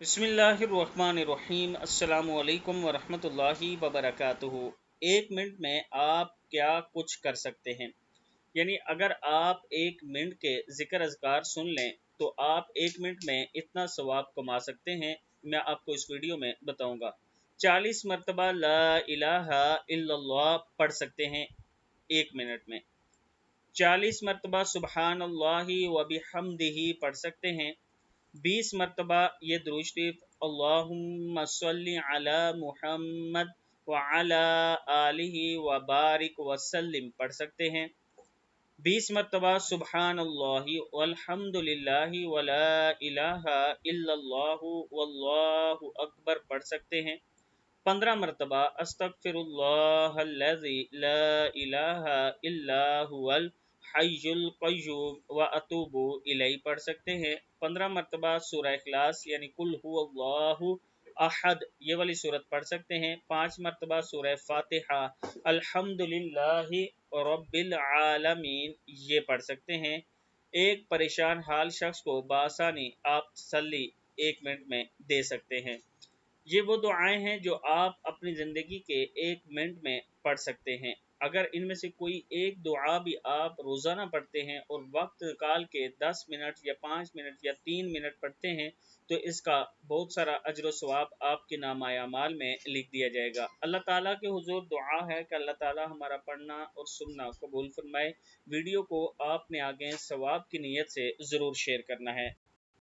बिस्मिल्लाहिर्रहमानिर्रहीम। अस्सलामु अलैकुम वरहमतुल्लाहि वबरकातुहू। 1 मिनट में आप क्या कुछ कर सकते हैं। यानी अगर आप 1 मिनट के ज़िक्र अज़कार सुन लें तो आप 1 मिनट में इतना सवाब कमा सकते हैं। मैं आपको इस वीडियो में बताऊंगा। 40 मरतबा ला इलाहा इल्लल्लाह पढ़ सकते हैं 1 मिनट में। 40 मरतबा सुबहानल्लाहि व बिहम्दिही पढ़ सकते हैं। 20 मरतबा ये दुरूद शरीफ अल्लाहुम्मा सल्लि अला मुहम्मद व अला आलिहि व बारिक वसल्लिम पढ़ सकते हैं। 20 मरतबा सुबहानल्लाहि वल्हम्दुलिल्लाहि व ला इलाहा इल्लल्लाहु वल्लाहु अकबर पढ़ सकते हैं। 15 मरतबा अस्तगफिरुल्लाहल्लज़ी ला इलाहा इल्ला हुवल हय्युल क़य्यूम व अतूबु इलैहि पढ़ सकते हैं। 15 मरतबा सूरह इखलास यानी कुल हुवल्लाहु अहद ये वाली सूरत पढ़ सकते हैं। 5 मरतबा सूरह फातिहा अल्हम्दुलिल्लाहि रब्बिल आलमीन ये पढ़ सकते हैं। एक परेशान हाल शख्स को बआसानी आप तसल्ली 1 मिनट में दे सकते हैं। ये वो दुआएं हैं जो आप अपनी ज़िंदगी के 1 मिनट में पढ़ सकते हैं। अगर इनमें से कोई एक दुआ भी आप रोज़ाना पढ़ते हैं और वक्त निकाल के 10 मिनट या 5 मिनट या 3 मिनट पढ़ते हैं तो इसका बहुत सारा अजर व सवाब आपके नामा अमाल में लिख दिया जाएगा। अल्लाह ताला के हुजूर दुआ है कि अल्लाह ताला हमारा पढ़ना और सुनना कबूल फरमाए। वीडियो को आपने आगे सवाब की नीयत से ज़रूर शेयर करना है।